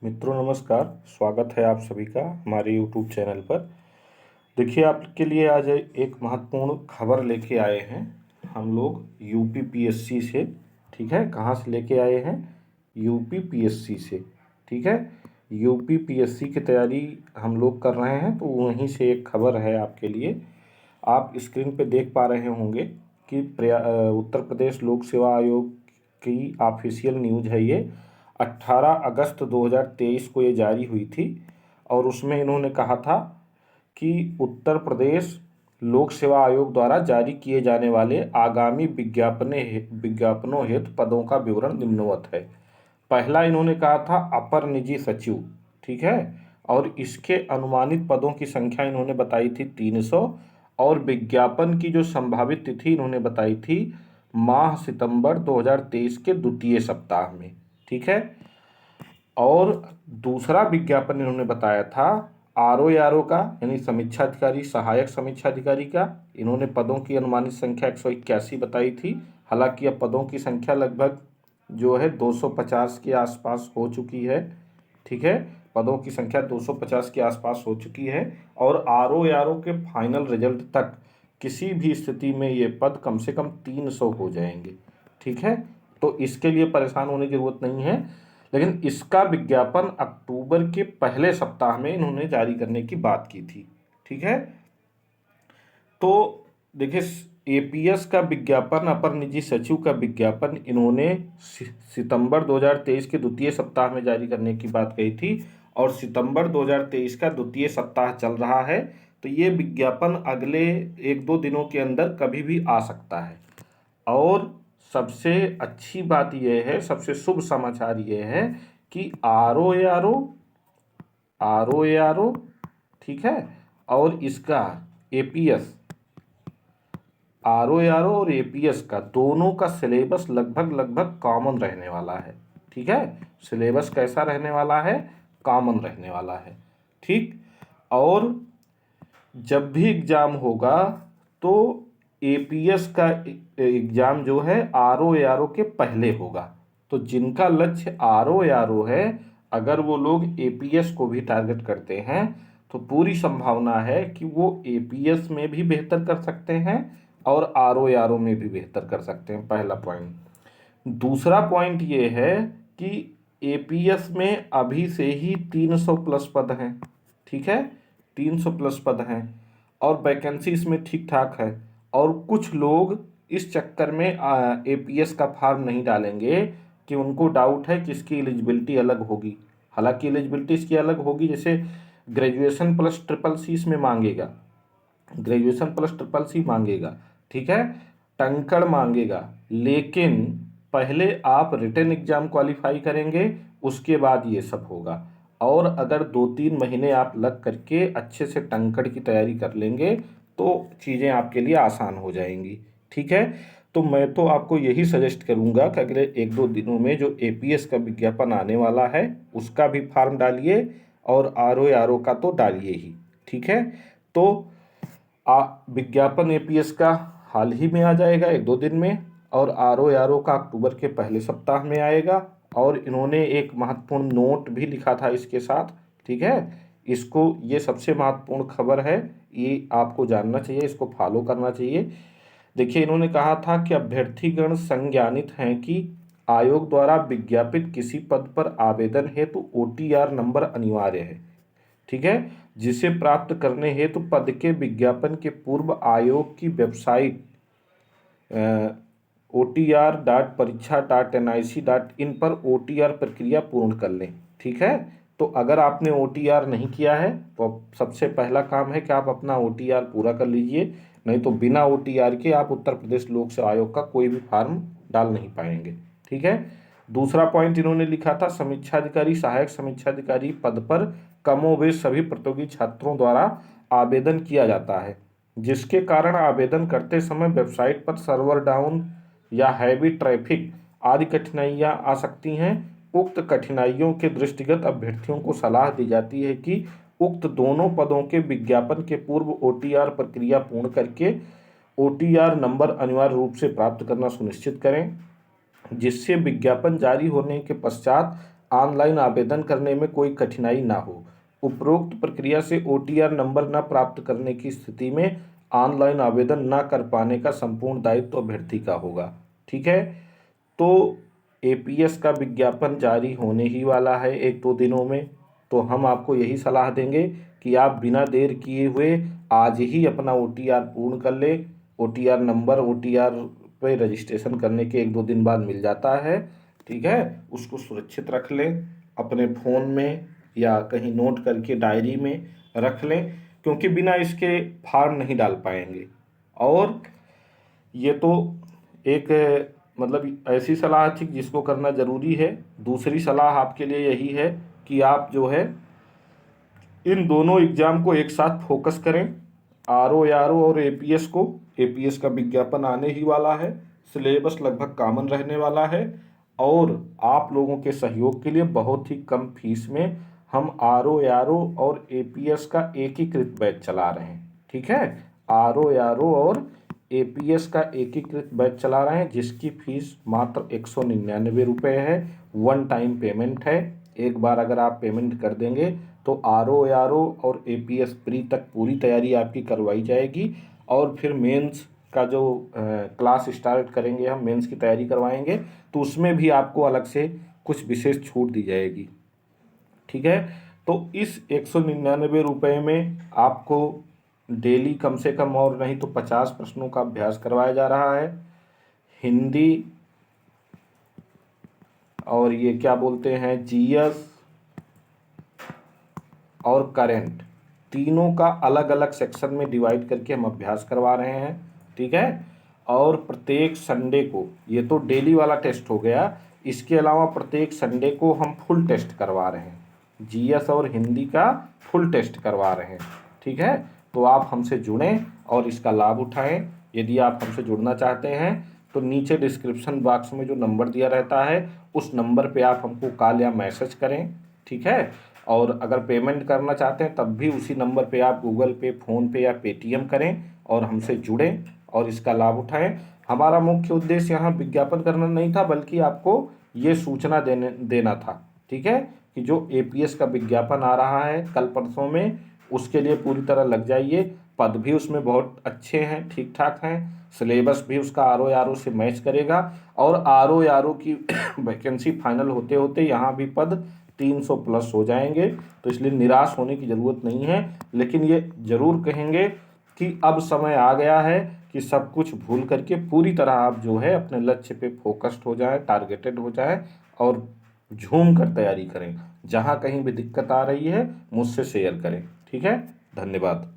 मित्रों नमस्कार। स्वागत है आप सभी का हमारे YouTube चैनल पर। देखिए आपके लिए आज एक महत्वपूर्ण खबर लेके आए हैं हम लोग UPPSC से। ठीक है, कहाँ से लेके आए हैं? UPPSC से। ठीक है, UPPSC की तैयारी हम लोग कर रहे हैं, तो वहीं से एक खबर है आपके लिए। आप स्क्रीन पे देख पा रहे होंगे कि उत्तर प्रदेश लोक सेवा आयोग की ऑफिशियल न्यूज़ है ये। 18 अगस्त 2023 को ये जारी हुई थी और उसमें इन्होंने कहा था कि उत्तर प्रदेश लोक सेवा आयोग द्वारा जारी किए जाने वाले आगामी विज्ञापनों हेतु पदों का विवरण निम्नवत है। पहला इन्होंने कहा था अपर निजी सचिव। ठीक है, और इसके अनुमानित पदों की संख्या इन्होंने बताई थी 300 और विज्ञापन की जो संभावित तिथि इन्होंने बताई थी माह सितंबर 2023 के द्वितीय सप्ताह में। ठीक है, और दूसरा विज्ञापन इन्होंने बताया था RO का, यानी समीक्षा अधिकारी, सहायक समीक्षा अधिकारी का। इन्होंने पदों की अनुमानित संख्या 181 बताई थी। हालांकि अब पदों की संख्या लगभग जो है 250 के आसपास हो चुकी है। ठीक है, पदों की संख्या 250 के आसपास हो चुकी है और RO के फाइनल रिजल्ट तक किसी भी स्थिति में ये पद कम से कम 300 हो जाएंगे। ठीक है, तो इसके लिए परेशान होने की जरूरत नहीं है, लेकिन इसका विज्ञापन अक्टूबर के पहले सप्ताह में इन्होंने जारी करने की बात की थी। ठीक है, तो देखिए APS का विज्ञापन, अपर निजी सचिव का विज्ञापन इन्होंने सितंबर 2023 के द्वितीय सप्ताह में जारी करने की बात कही थी और सितंबर 2023 का द्वितीय सप्ताह चल रहा है, तो ये विज्ञापन अगले 1-2 दिनों के अंदर कभी भी आ सकता है। और सबसे अच्छी बात यह है, सबसे शुभ समाचार यह है कि RO ठीक है, और इसका APS, RO और APS का दोनों का सिलेबस लगभग कॉमन रहने वाला है। ठीक है, सिलेबस कैसा रहने वाला है? कॉमन रहने वाला है। ठीक, और जब भी एग्जाम होगा तो APS का एग्जाम जो है RO के पहले होगा। तो जिनका लक्ष्य RO है, अगर वो लोग APS को भी टारगेट करते हैं तो पूरी संभावना है कि वो APS में भी बेहतर कर सकते हैं और RO में भी बेहतर कर सकते हैं। पहला पॉइंट। दूसरा पॉइंट ये है कि APS में अभी से ही 300 प्लस पद हैं। ठीक है, 300 प्लस पद हैं और वैकेंसी इसमें ठीक ठाक है। और कुछ लोग इस चक्कर में APS का फॉर्म नहीं डालेंगे कि उनको डाउट है कि इसकी एलिजिबिलिटी अलग होगी। हालांकि एलिजिबिलिटी इसकी अलग होगी, जैसे ग्रेजुएशन प्लस CCC इसमें मांगेगा, ग्रेजुएशन प्लस CCC मांगेगा। ठीक है, टंकड़ मांगेगा, लेकिन पहले आप रिटन एग्जाम क्वालिफाई करेंगे, उसके बाद ये सब होगा। और अगर 2-3 महीने आप लग करके अच्छे से टंकड़ की तैयारी कर लेंगे तो चीज़ें आपके लिए आसान हो जाएंगी। ठीक है, तो मैं तो आपको यही सजेस्ट करूंगा कि अगले 1-2 दिनों में जो APS का विज्ञापन आने वाला है उसका भी फॉर्म डालिए और RO का तो डालिए ही। ठीक है, तो विज्ञापन APS का हाल ही में आ जाएगा 1-2 दिन में और RO का अक्टूबर के पहले सप्ताह में आएगा। और इन्होंने एक महत्वपूर्ण नोट भी लिखा था इसके साथ। ठीक है, इसको, ये सबसे महत्वपूर्ण खबर है, ये आपको जानना चाहिए, इसको फॉलो करना चाहिए। देखिए इन्होंने कहा था कि अभ्यर्थीगण संज्ञानित हैं कि आयोग द्वारा विज्ञापित किसी पद पर आवेदन हेतु OTR नंबर अनिवार्य है। ठीक है, जिसे प्राप्त करने हेतु पद के विज्ञापन के पूर्व आयोग की वेबसाइट OTR.परीक्षा.nic.in पर OTR प्रक्रिया पूर्ण कर लें। ठीक है, तो अगर आपने OTR नहीं किया है तो सबसे पहला काम है कि आप अपना OTR पूरा कर लीजिए, नहीं तो बिना OTR के आप उत्तर प्रदेश लोक सेवा आयोग का कोई भी फॉर्म डाल नहीं पाएंगे। ठीक है, दूसरा पॉइंट इन्होंने लिखा था समीक्षा अधिकारी, सहायक समीक्षा अधिकारी पद पर कमोबेश सभी प्रतियोगी छात्रों द्वारा आवेदन किया जाता है, जिसके कारण आवेदन करते समय वेबसाइट पर सर्वर डाउन या हैवी ट्रैफिक आदि कठिनाइयां आ सकती हैं। उक्त कठिनाइयों के दृष्टिगत अभ्यर्थियों को सलाह दी जाती है कि उक्त दोनों पदों के विज्ञापन के पूर्व OTR प्रक्रिया पूर्ण करके OTR नंबर अनिवार्य रूप से प्राप्त करना सुनिश्चित करें, जिससे विज्ञापन जारी होने के पश्चात ऑनलाइन आवेदन करने में कोई कठिनाई ना हो। उपरोक्त प्रक्रिया से OTR नंबर न प्राप्त करने की स्थिति में ऑनलाइन आवेदन न कर पाने का संपूर्ण दायित्व अभ्यर्थी का होगा। ठीक है, तो APS का विज्ञापन जारी होने ही वाला है 1-2 दिनों में, तो हम आपको यही सलाह देंगे कि आप बिना देर किए हुए आज ही अपना OTR पूर्ण कर लें। OTR नंबर OTR पे रजिस्ट्रेशन करने के 1-2 दिन बाद मिल जाता है। ठीक है, उसको सुरक्षित रख लें अपने फ़ोन में या कहीं नोट करके डायरी में रख लें, क्योंकि बिना इसके फॉर्म नहीं डाल पाएंगे। और ये तो एक मतलब ऐसी सलाह थी जिसको करना ज़रूरी है। दूसरी सलाह आपके लिए यही है कि आप जो है इन दोनों एग्ज़ाम को एक साथ फोकस करें, RO और APS को। APS का विज्ञापन आने ही वाला है, सिलेबस लगभग कॉमन रहने वाला है, और आप लोगों के सहयोग के लिए बहुत ही कम फीस में हम RO और APS का एकीकृत बैच चला रहे हैं। ठीक है, RO और APS का एकीकृत बैच चला रहे हैं, जिसकी फीस मात्र 199 रुपये है। वन टाइम पेमेंट है। एक बार अगर आप पेमेंट कर देंगे तो RO और APS प्री तक पूरी तैयारी आपकी करवाई जाएगी, और फिर मेंस का जो क्लास स्टार्ट करेंगे, हम मेंस की तैयारी करवाएंगे, तो उसमें भी आपको अलग से कुछ विशेष छूट दी जाएगी। ठीक है, तो इस 199 रुपये में आपको डेली कम से कम और नहीं तो 50 प्रश्नों का अभ्यास करवाया जा रहा है। हिंदी और ये क्या बोलते हैं GS और करंट, तीनों का अलग अलग सेक्शन में डिवाइड करके हम अभ्यास करवा रहे हैं। ठीक है, और प्रत्येक संडे को, ये तो डेली वाला टेस्ट हो गया, इसके अलावा प्रत्येक संडे को हम फुल टेस्ट करवा रहे हैं। GS और हिंदी का फुल टेस्ट करवा रहे हैं। ठीक है, तो आप हमसे जुड़ें और इसका लाभ उठाएं। यदि आप हमसे जुड़ना चाहते हैं तो नीचे डिस्क्रिप्शन बॉक्स में जो नंबर दिया रहता है उस नंबर पे आप हमको कॉल या मैसेज करें। ठीक है, और अगर पेमेंट करना चाहते हैं तब भी उसी नंबर पे आप गूगल पे, फ़ोनपे या पेटीएम करें और हमसे जुड़ें और इसका लाभ उठाएं। हमारा मुख्य उद्देश्य यहाँ विज्ञापन करना नहीं था, बल्कि आपको ये सूचना देना था। ठीक है, कि जो APS का विज्ञापन आ रहा है कल परसों में, उसके लिए पूरी तरह लग जाइए। पद भी उसमें बहुत अच्छे हैं, ठीक ठाक हैं। सिलेबस भी उसका RO से मैच करेगा, और RO की वैकेंसी फाइनल होते होते यहाँ भी पद 300 प्लस हो जाएंगे। तो इसलिए निराश होने की ज़रूरत नहीं है, लेकिन ये ज़रूर कहेंगे कि अब समय आ गया है कि सब कुछ भूल करके पूरी तरह आप जो है अपने लक्ष्य पे फोकस्ड हो जाएं, टारगेटेड हो जाएं, और झूम कर तैयारी करें। जहाँ कहीं भी दिक्कत आ रही है मुझसे शेयर करें। ठीक है, धन्यवाद।